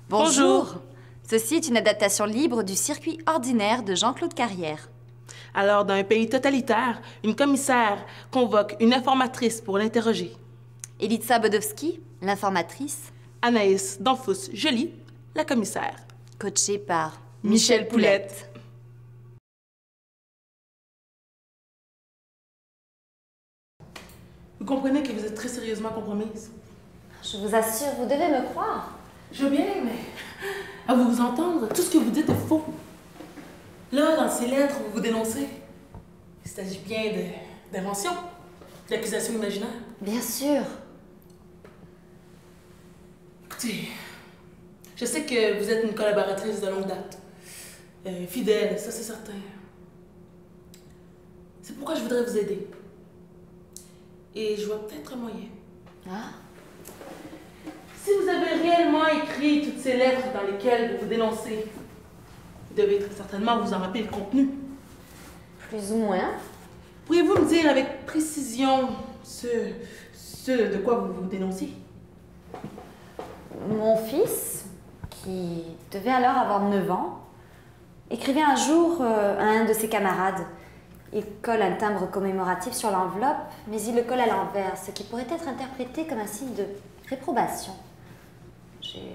Bonjour. Ceci est une adaptation libre du Circuit ordinaire de Jean-Claude Carrière. Alors, dans un pays totalitaire, une commissaire convoque une informatrice pour l'interroger. Elitsa Bodowski, l'informatrice. Anaïs Danfous-Joly, la commissaire. Coachée par Michel Poulette. Vous comprenez que vous êtes très sérieusement compromise? Je vous assure, vous devez me croire. Je veux bien, mais à vous entendre, tout ce que vous dites est faux. Là, dans ces lettres, vous vous dénoncez. Il s'agit bien d'invention, d'accusation imaginaire. Bien sûr. Écoutez, je sais que vous êtes une collaboratrice de longue date. Fidèle, ça c'est certain. C'est pourquoi je voudrais vous aider. Et je vois peut-être un moyen. Ah. Si vous avez réellement écrit toutes ces lettres dans lesquelles vous vous dénoncez, vous devez très certainement vous en rappeler le contenu. Plus ou moins. Pourriez-vous me dire avec précision ce de quoi vous vous dénonciez? Mon fils, qui devait alors avoir 9 ans, écrivait un jour à un de ses camarades. Il colle un timbre commémoratif sur l'enveloppe, mais il le colle à l'envers, ce qui pourrait être interprété comme un signe de réprobation.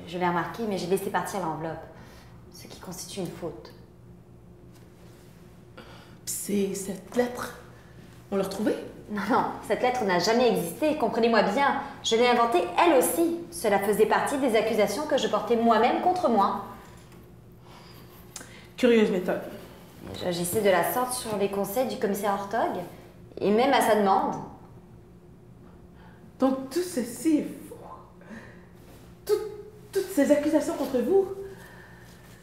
Je l'ai remarqué, mais j'ai laissé partir l'enveloppe, ce qui constitue une faute. C'est cette lettre. On l'a retrouvée? Non, cette lettre n'a jamais existé, comprenez-moi bien. Je l'ai inventée elle aussi. Cela faisait partie des accusations que je portais moi-même contre moi. Curieuse méthode. J'agissais de la sorte sur les conseils du commissaire Ortog, et même à sa demande. Donc tout ceci est faux. Toutes ces accusations contre vous.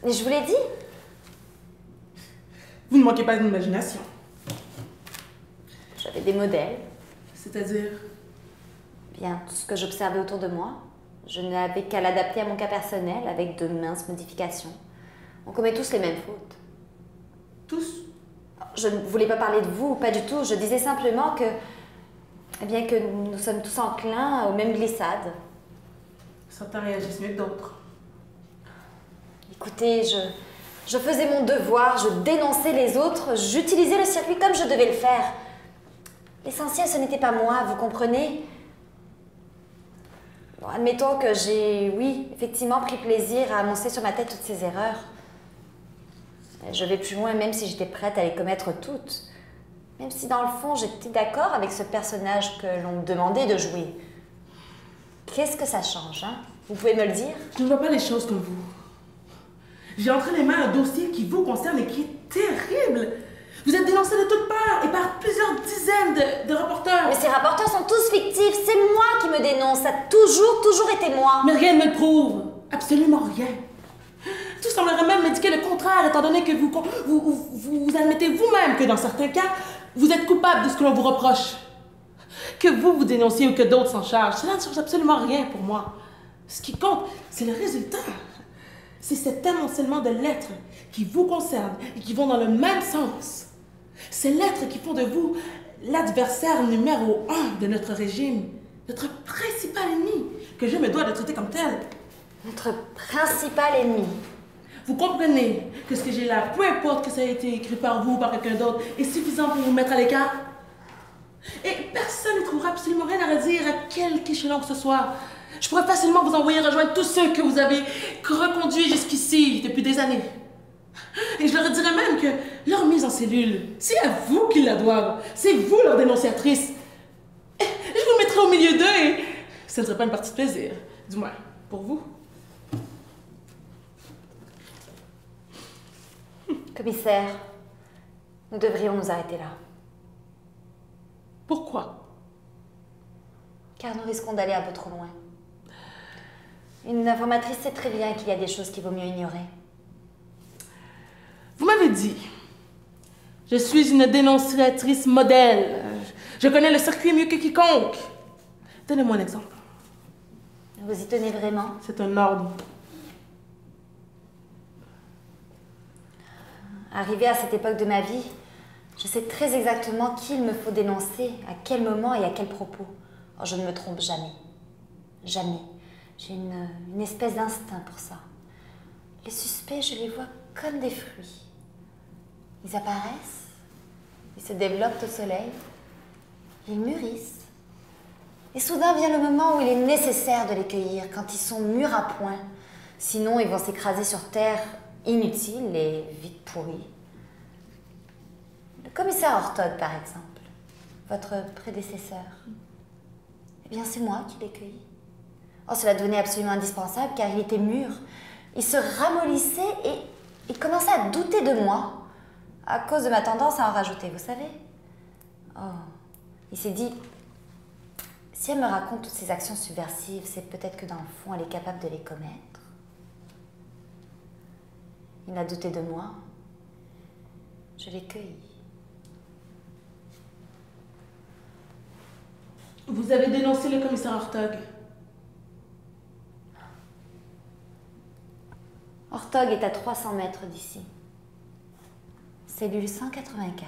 Mais je vous l'ai dit. Vous ne manquez pas d'imagination. J'avais des modèles. C'est-à-dire? Bien, tout ce que j'observais autour de moi. Je n'avais qu'à l'adapter à mon cas personnel avec de minces modifications. On commet tous les mêmes fautes. Tous? Je ne voulais pas parler de vous, pas du tout. Je disais simplement que, eh bien, que nous sommes tous enclins aux mêmes glissades. Certains réagissent mieux que d'autres. Écoutez, je faisais mon devoir, je dénonçais les autres, j'utilisais le circuit comme je devais le faire. L'essentiel, ce n'était pas moi, vous comprenez? Bon, admettons que j'ai, oui, effectivement pris plaisir à amoncer sur ma tête toutes ces erreurs. Je vais plus loin, même si j'étais prête à les commettre toutes. Même si dans le fond, j'étais d'accord avec ce personnage que l'on me demandait de jouer. Qu'est-ce que ça change, hein? Vous pouvez me le dire? Je ne vois pas les choses comme vous. J'ai entre les mains un dossier qui vous concerne et qui est terrible. Vous êtes dénoncé de toutes parts et par plusieurs dizaines de reporters. Mais ces rapporteurs sont tous fictifs. C'est moi qui me dénonce. Ça a toujours été moi. Mais rien ne me le prouve. Absolument rien. Tout semblerait même m'indiquer le contraire, étant donné que vous admettez vous-même que dans certains cas, vous êtes coupable de ce que l'on vous reproche. Que vous dénonciez ou que d'autres s'en chargent, cela ne change absolument rien pour moi. Ce qui compte, c'est le résultat. C'est cet amoncellement de lettres qui vous concernent et qui vont dans le même sens. Ces lettres qui font de vous l'adversaire numéro 1 de notre régime, notre principal ennemi, que je me dois de traiter comme tel. Notre principal ennemi. Vous comprenez que ce que j'ai là, peu importe que ça ait été écrit par vous ou par quelqu'un d'autre, est suffisant pour vous mettre à l'écart? Et personne ne trouvera absolument rien à redire à quelque échelon que ce soit. Je pourrais facilement vous envoyer rejoindre tous ceux que vous avez reconduits jusqu'ici depuis des années. Et je leur dirais même que leur mise en cellule, c'est à vous qu'ils la doivent. C'est vous leur dénonciatrice. Et je vous mettrai au milieu d'eux et ce ne serait pas une partie de plaisir. Du moins, pour vous. Commissaire, nous devrions nous arrêter là. Pourquoi? Car nous risquons d'aller un peu trop loin. Une informatrice sait très bien qu'il y a des choses qu'il vaut mieux ignorer. Vous m'avez dit, je suis une dénonciatrice modèle. Je connais le circuit mieux que quiconque. Donnez-moi un exemple. Vous y tenez vraiment? C'est un ordre. Arrivé à cette époque de ma vie, je sais très exactement qui il me faut dénoncer, à quel moment et à quel propos. Oh, je ne me trompe jamais. Jamais. J'ai une espèce d'instinct pour ça. Les suspects, je les vois comme des fruits. Ils apparaissent, ils se développent au soleil, ils mûrissent. Et soudain vient le moment où il est nécessaire de les cueillir, quand ils sont mûrs à point. Sinon, ils vont s'écraser sur terre, inutiles et vite pourris. Le commissaire Ortog, par exemple, votre prédécesseur, eh bien, c'est moi qui l'ai cueilli. Oh, cela devenait absolument indispensable car il était mûr. Il se ramollissait et il commençait à douter de moi à cause de ma tendance à en rajouter, vous savez. Oh, il s'est dit, si elle me raconte toutes ces actions subversives, c'est peut-être que dans le fond, elle est capable de les commettre. Il a douté de moi. Je l'ai cueilli. Vous avez dénoncé le commissaire Ortog. Ortog est à 300 mètres d'ici. Cellule 184.